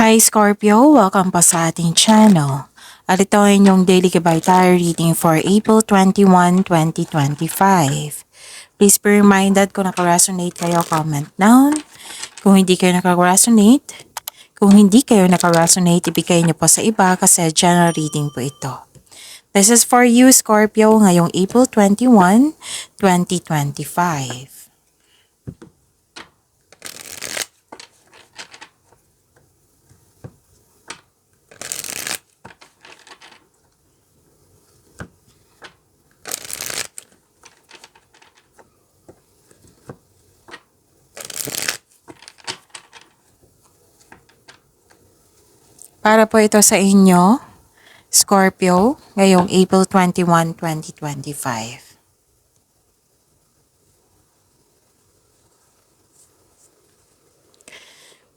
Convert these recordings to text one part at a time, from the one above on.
Hi Scorpio! Welcome pa sa ating channel. At ito ay inyong daily gabay tarot reading for April 21, 2025. Please be reminded kung nakaresonate kayo, comment down. Kung hindi kayo nakaresonate, ibigay niyo po sa iba kasi general reading po ito. This is for you Scorpio ngayong April 21, 2025. Para po ito sa inyo, Scorpio, ngayong April 21, 2025.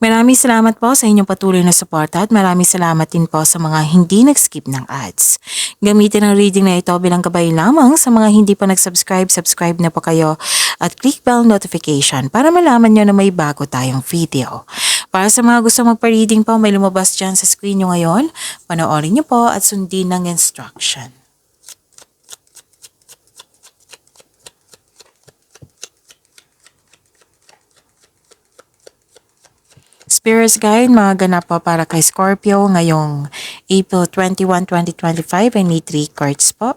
Maraming salamat po sa inyong patuloy na suporta at maraming salamat din po sa mga hindi nag-skip ng ads. Gamitin ang reading na ito bilang gabay lamang sa mga hindi pa nag-subscribe, subscribe na po kayo at click bell notification para malaman nyo na may bago tayong video. Para sa mga gusto magpa-reading po, may lumabas dyan sa screen nyo ngayon. Panoorin nyo po at sundin ng instruction. Spirits Guide, mga ganap po para kay Scorpio ngayong April 21, 2025. I need 3 cards po.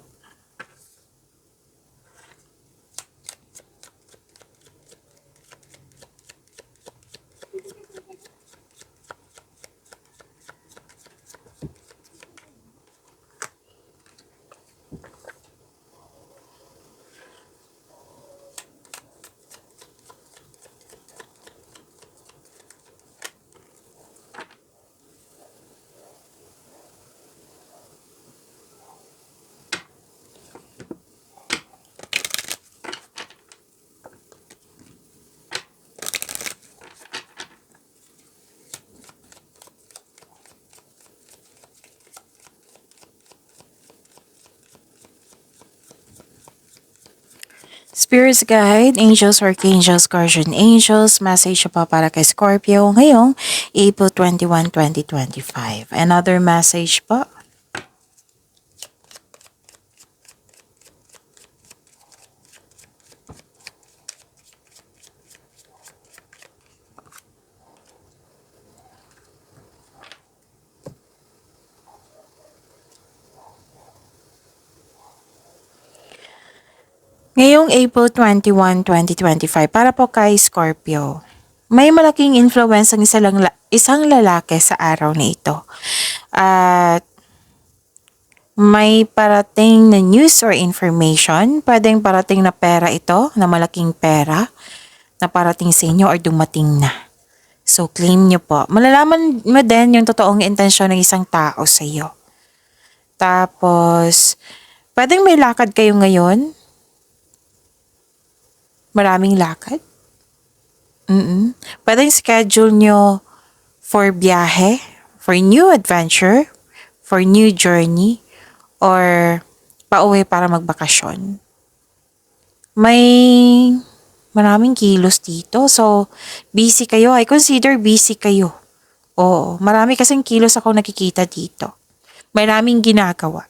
Spirits Guide, Angels, Archangels, Guardian Angels, message pa para kay Scorpio ngayong April 21, 2025. Another message po. Ngayong April 21, 2025, para po kay Scorpio, may malaking influence ang isang lalaki sa araw na ito. At may parating na news or information, pwedeng parating na pera ito, na malaking pera, na parating sa inyo or dumating na. So, claim nyo po. Malalaman mo din yung totoong intensyon ng isang tao sa iyo. Tapos, pwedeng may lakad kayo ngayon. Maraming lakad. Pwedeng schedule nyo for biyahe, for new adventure, for new journey, or pauwi para magbakasyon. May maraming kilos dito. So, busy kayo. I consider busy kayo. Oo, marami kasing kilos ako nakikita dito. Maraming ginagawa.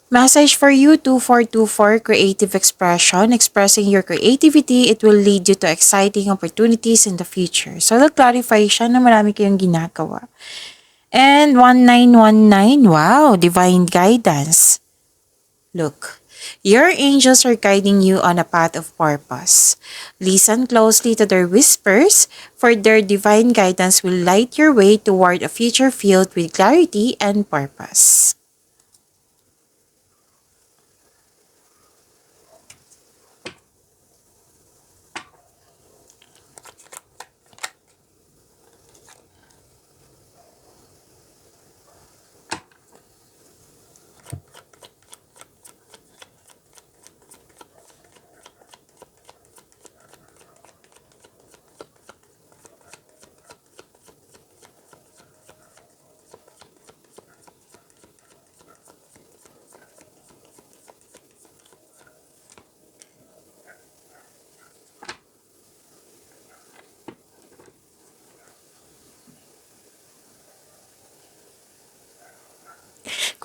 Message for you, 2424, creative expression. Expressing your creativity, it will lead you to exciting opportunities in the future. So, nag-clarify siya na marami kayong ginagawa. And 1919, wow, divine guidance. Look, your angels are guiding you on a path of purpose. Listen closely to their whispers, for their divine guidance will light your way toward a future filled with clarity and purpose.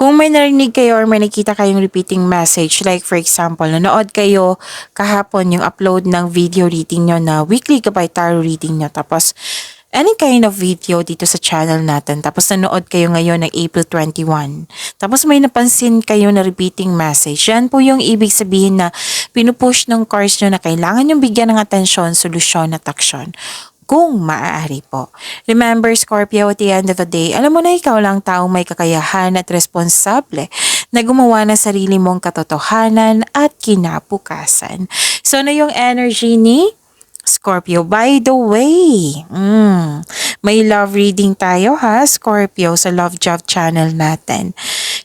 Kung may narinig kayo or may nakita kayong repeating message, like for example, nanood kayo kahapon yung upload ng video reading nyo na weekly gabay tarot reading nyo, tapos any kind of video dito sa channel natin, tapos nanood kayo ngayon ng April 21, tapos may napansin kayo na repeating message, yan po yung ibig sabihin na pinupush ng cards nyo na kailangan yung bigyan ng atensyon, solusyon at aksyon kung maaari po. Remember, Scorpio, at the end of the day, alam mo na ikaw lang taong may kakayahan at responsable na gumawa ng sarili mong katotohanan at kinabukasan. So, ano yung energy ni Scorpio? By the way, may love reading tayo ha, Scorpio, sa Love Job channel natin.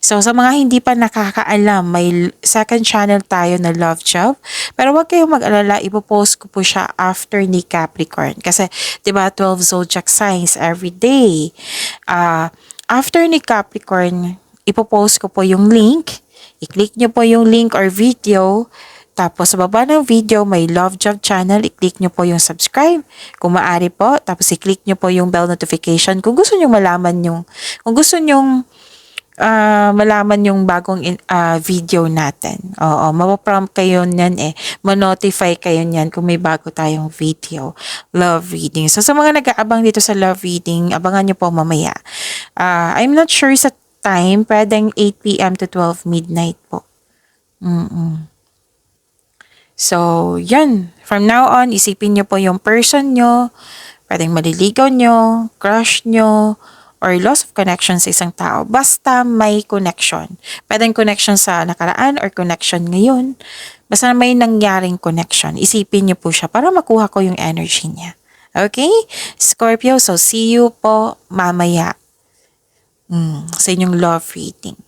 So, sa mga hindi pa nakakaalam, may second channel tayo na Love Job. Pero wag kayong mag-alala, ipopost ko po siya after ni Capricorn. Kasi, di ba, 12 zodiac signs every day. After ni Capricorn, ipopost ko po yung link. I-click nyo po yung link or video. Tapos sa baba ng video, may Love Job channel. I-click nyo po yung subscribe kung maaari po. Tapos i-click nyo po yung bell notification kung gusto nyo malaman kung gusto nyo malaman yung bagong video natin. Oo, mapaprompt kayo niyan ma-notify kayo niyan kung may bago tayong video. Love reading. So sa mga nag-aabang dito sa love reading, abangan nyo po mamaya. I'm not sure sa time, pwedeng 8 p.m. to 12 midnight po. So, yan. From now on, isipin nyo po yung person nyo, pwedeng maliligaw nyo, crush nyo, or loss of connection sa isang tao. Basta may connection. Pwedeng connection sa nakaraan or connection ngayon. Basta may nangyaring connection. Isipin nyo po siya para makuha ko yung energy niya. Okay? Scorpio, so see you po mamaya sa inyong love reading.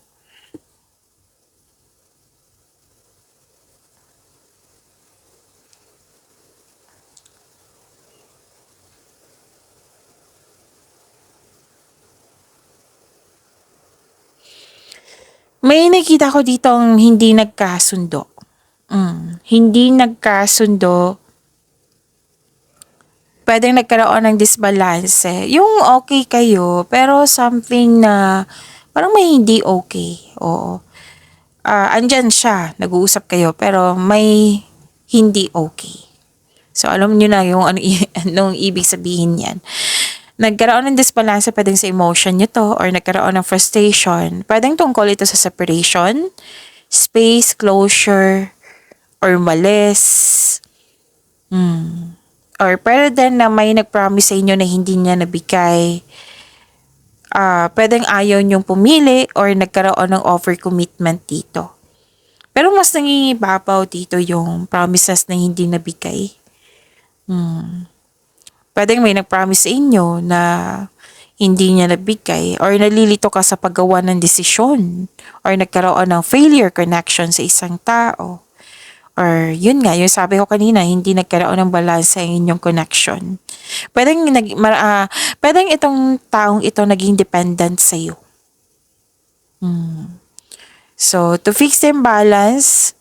May nakita ko dito ang hindi nagkasundo. Hindi nagkasundo. Pwedeng nagkaroon ng disbalance. Yung okay kayo, pero something na parang may hindi okay. Oo. Andyan siya, nag-uusap kayo, pero may hindi okay. So, alam nyo na yung anong ibig sabihin yan. Nagkaroon ng disbalance pwedeng sa emotion nyo to or nagkaroon ng frustration. Pwedeng tungkol ito sa separation, space, closure, or malis. Or pwede din na may nag-promise sa inyo na hindi niya nabigay. Pwedeng ayaw nyong pumili or nagkaroon ng overcommitment dito. Pero mas nangingibabaw dito yung promises na hindi nabigay. Pwedeng may nag-promise sa inyo na hindi niya nabigay or nalilito ka sa paggawa ng desisyon or nagkaroon ng failure connection sa isang tao. Or yun nga, yung sabi ko kanina, hindi nagkaroon ng balance sa inyong connection. Pwedeng itong taong ito naging dependent sa iyo. So, to fix the imbalance,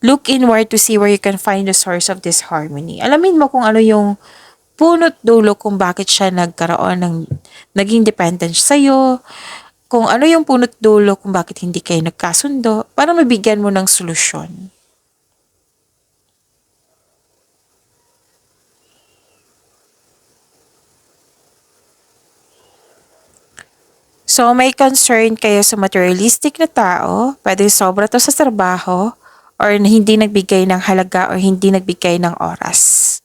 look inward to see where you can find the source of this harmony. Alamin mo kung ano yung punot dulo kung bakit siya naging dependent sa'yo, kung ano yung punot dulo kung bakit hindi kayo nagkasundo, para mabigyan mo ng solusyon. So, may concern kayo sa materialistic na tao, pwede sobra to sa trabaho, or hindi nagbigay ng halaga or hindi nagbigay ng oras.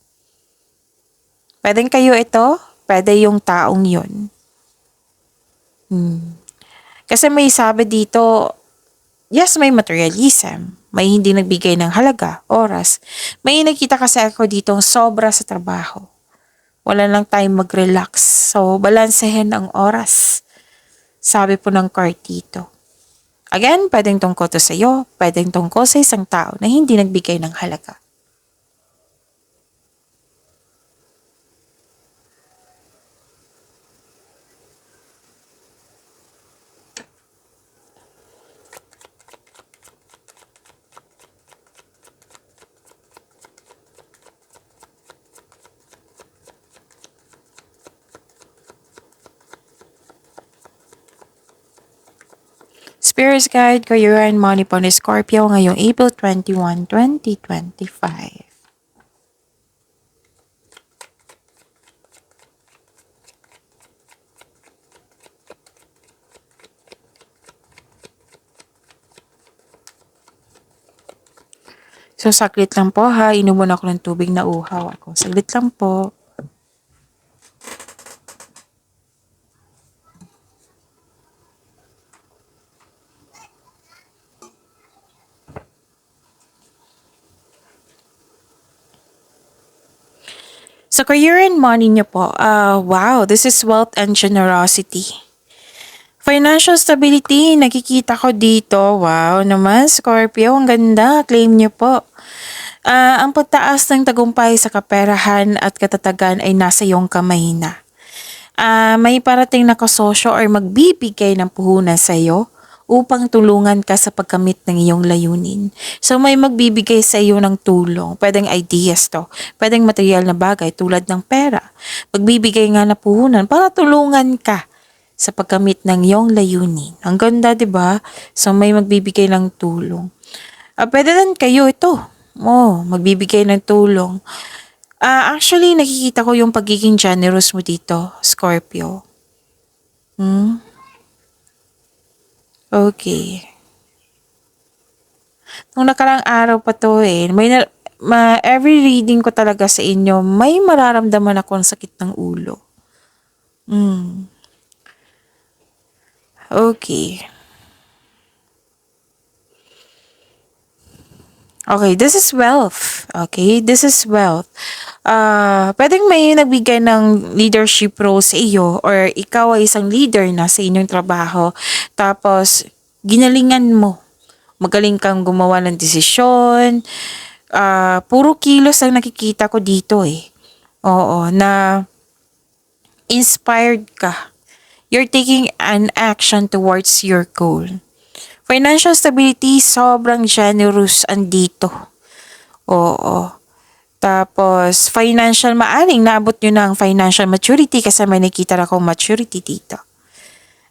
Pwedeng kayo ito, pwede yung taong yun. Kasi may sabi dito, yes, may materialism, may hindi nagbigay ng halaga, oras. May nakita kasi ako dito sobra sa trabaho. Wala lang time mag-relax. So, balansehin ang oras. Sabi po ng card dito. Again, pwedeng tungkol to sa iyo, pwedeng tungkol sa isang tao na hindi nagbigay ng halaga. Spirits Guide, Career and Money po ni Scorpio ngayong April 21, 2025. So, saglit lang po ha. Inom muna ako ng tubig na uhaw ako. Saglit lang po. Sa career and money niyo po, wow, this is wealth and generosity. Financial stability, nakikita ko dito. Wow naman, Scorpio, ang ganda. Claim niyo po. Ang pagtaas ng tagumpay sa kaperahan at katatagan ay nasa iyong kamay na. May parating na kasosyo or magbibigay ng puhunan sa iyo upang tulungan ka sa pagkamit ng iyong layunin. So may magbibigay sa iyo ng tulong. Pwedeng ideas to. Pwedeng material na bagay tulad ng pera. Magbibigay nga na puhunan para tulungan ka sa pagkamit ng iyong layunin. Ang ganda, 'di ba? So may magbibigay ng tulong. Pwede din kayo ito. Magbibigay ng tulong. Actually, nakikita ko yung pagiging generous mo dito, Scorpio. Okay. Nung nakarang araw pa to every reading ko talaga sa inyo, may mararamdaman akong sakit ng ulo. Okay. Okay, this is wealth. Okay, this is wealth. Pwedeng may nagbigay ng leadership role sa iyo or ikaw ay isang leader na sa inyong trabaho. Tapos, ginalingan mo. Magaling kang gumawa ng desisyon. Puro kilos ang nakikita ko dito eh. Oo, na inspired ka. You're taking an action towards your goal. Financial stability, sobrang generous andito. Oo. Tapos, financial maaring naabot nyo ng financial maturity kasi may nakita na akong maturity dito.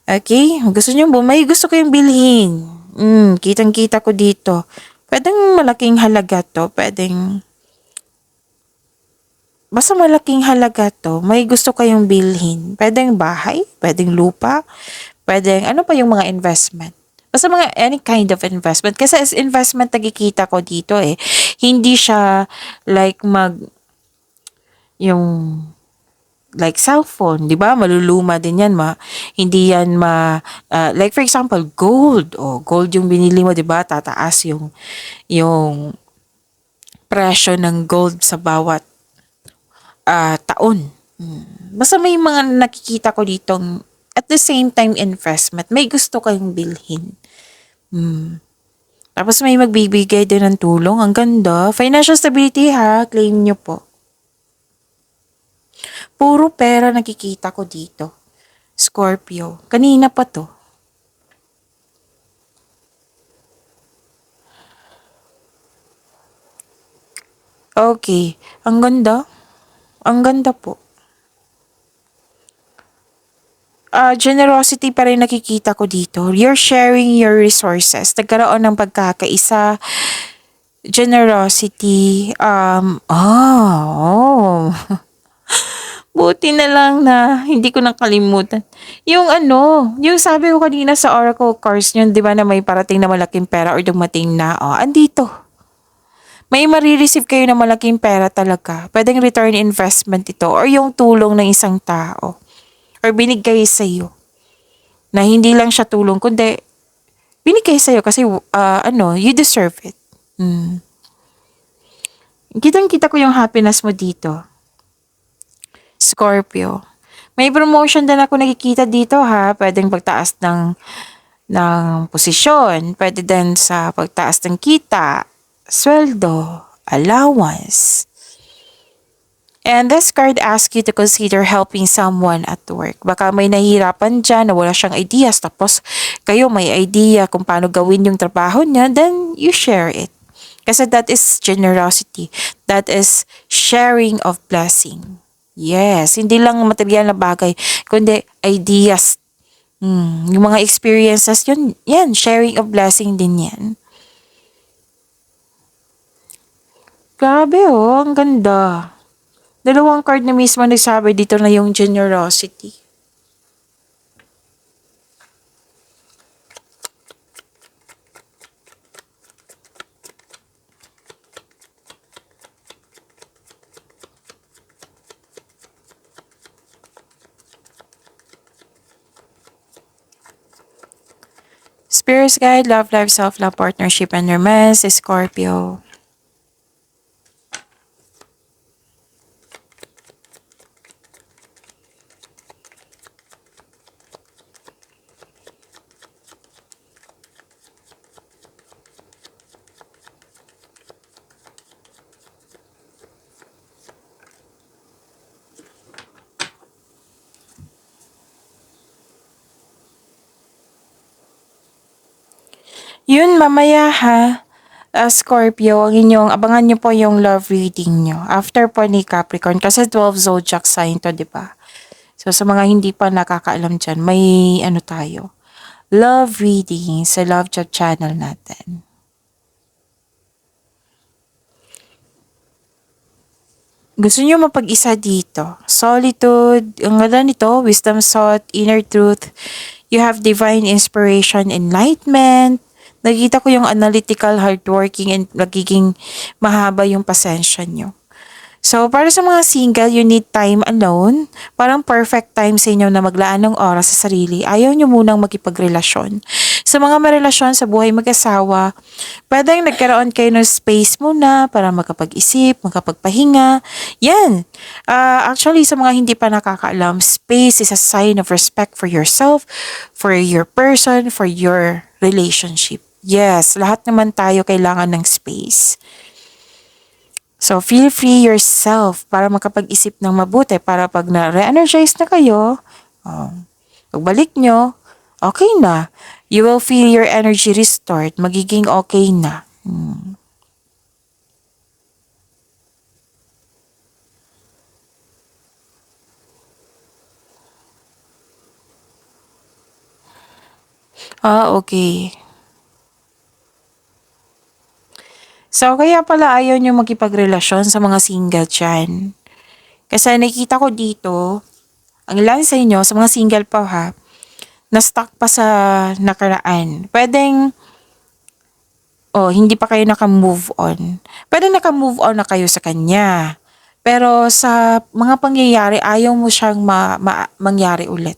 Okay? Gusto nyo may gusto kayong bilhin. Kitang-kita ko dito. Pwedeng malaking halaga to. Basta malaking halaga to. May gusto kayong bilhin. Pwedeng bahay, pwedeng lupa, pwedeng ano pa yung mga investment. Basta mga any kind of investment. Kasi as investment, nagkikita ko dito eh. Hindi siya like like cellphone, di ba? Maluluma din yan, hindi yan like for example, gold. Gold yung binili mo, di ba? Tataas yung presyo ng gold sa bawat taon. Basta may mga nakikita ko ditong at the same time investment. May gusto kayong bilhin. Tapos may magbibigay din ng tulong. Ang ganda. Financial stability ha. Claim nyo po. Puro pera nakikita ko dito. Scorpio. Kanina pa to. Okay. Ang ganda. Ang ganda po. Generosity pa rin nakikita ko dito. You're sharing your resources. Nagkaroon ng pagkakaisa. Generosity. Buti na lang na hindi ko nakalimutan. Yung sabi ko kanina sa Oracle cards nyo, di ba na may parating na malaking pera or dumating na, andito. May marireceive kayo na malaking pera talaga. Pwedeng return investment ito or yung tulong ng isang tao. Or binigay sa iyo. Na hindi lang siya tulong, kundi binigay sa iyo kasi you deserve it. Kitang-kita ko yung happiness mo dito. Scorpio. May promotion din ako nakikita dito ha. Pwedeng pagtaas ng posisyon. Pwede din sa pagtaas ng kita, sweldo, allowance. And this card asks you to consider helping someone at work. Baka may nahihirapan dyan na wala siyang ideas. Tapos kayo may idea kung paano gawin yung trabaho niya. Then you share it. Kasi that is generosity. That is sharing of blessing. Yes. Hindi lang material na bagay. Kundi ideas. Yung mga experiences yun, yan, sharing of blessing din yan. Grabe oh, ang ganda. Dalawang card na mismo nagsabi dito na yung generosity. Spirits guide, love life, self-love, partnership, and romance, Scorpio. Yun, mamaya ha. Scorpio, ang inyong, abangan nyo po yung love reading nyo. After po ni Capricorn, kasi 12 zodiac sign to, di ba? So, sa mga hindi pa nakakaalam dyan, may ano tayo, love reading sa Love Chat channel natin. Gusto nyo mapag-isa dito. Solitude, ang ganda nito, wisdom sought, inner truth. You have divine inspiration, enlightenment. Nakita ko yung analytical, hardworking, and nagiging mahaba yung pasensya nyo. So, para sa mga single, you need time alone. Parang perfect time sa inyo na maglaan ng oras sa sarili. Ayaw nyo munang makipagrelasyon. Sa mga marelasyon sa buhay mag-asawa, pwedeng nagkaroon kayo ng space muna para makapag-isip, makapagpahinga. Yan. Actually, sa mga hindi pa nakakaalam, space is a sign of respect for yourself, for your person, for your relationship. Yes, lahat naman tayo kailangan ng space. So, feel free yourself para makapag-isip ng mabuti para pag na-re-energize na kayo, pagbalik nyo, okay na. You will feel your energy restored. Magiging okay na. Okay. So, kaya pala ayaw nyo makipagrelasyon sa mga single dyan. Kasi nakikita ko dito, ang ilan sa inyo, sa mga single pa ha, na-stuck pa sa nakaraan. Pwedeng, hindi pa kayo naka-move on. Pwedeng naka-move on na kayo sa kanya. Pero sa mga pangyayari, ayaw mo siyang mangyari ulit.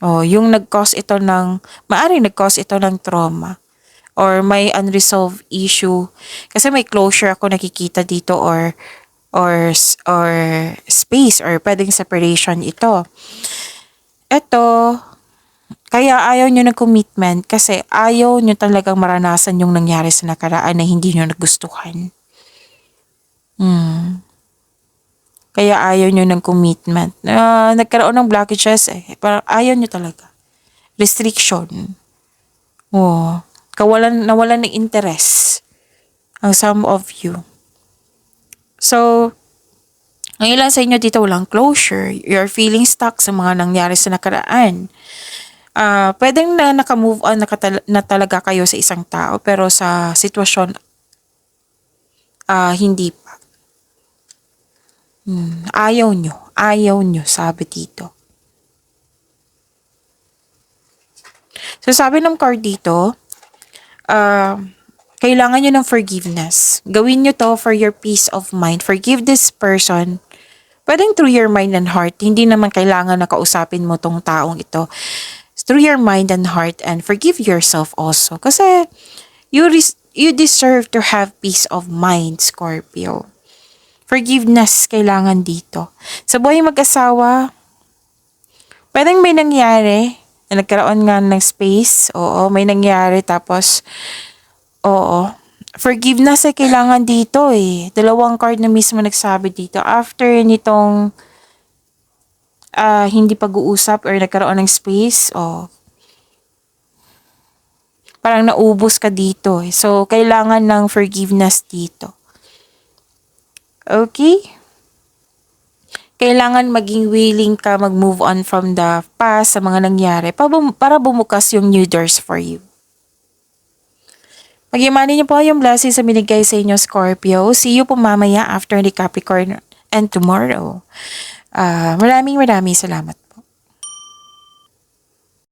Yung nag-cause ito ng, maaring nag-cause ito ng trauma. Or may unresolved issue. Kasi may closure ako nakikita dito or space or pwedeng separation ito. Ito, kaya ayaw nyo ng commitment kasi ayaw nyo talagang maranasan yung nangyari sa nakaraan na hindi nyo nagustuhan. Kaya ayaw nyo ng commitment. Nagkaroon ng blockages parang ayaw nyo talaga. Restriction. Nawalan ng interest ang some of you. So, ang ilan sa inyo dito walang closure. You're feeling stuck sa mga nangyari sa nakaraan. Pwedeng na naka-move on na talaga kayo sa isang tao pero sa sitwasyon hindi pa. Ayaw nyo, sabi dito. So, sabi ng card dito, kailangan nyo ng forgiveness. Gawin nyo to for your peace of mind. Forgive this person. Pwedeng through your mind and heart. Hindi naman kailangan na kausapin mo tong taong ito. Through your mind and heart and forgive yourself also. Kasi you deserve to have peace of mind, Scorpio. Forgiveness kailangan dito. Sa buhay mag-asawa, pwedeng may nangyari na nagkaroon nga ng space. May nangyari tapos forgiveness ay kailangan dito Dalawang card na mismo nagsabi dito. After nitong hindi pag-uusap or nagkaroon ng space, parang naubos ka dito So, kailangan ng forgiveness dito. Okay? kailangan maging willing ka mag-move on from the past sa mga nangyari para bumukas yung new doors for you. Pag-imanin niyo po yung blessings sa binigay sa inyo, Scorpio. See you po mamaya after the Capricorn and tomorrow. Maraming salamat.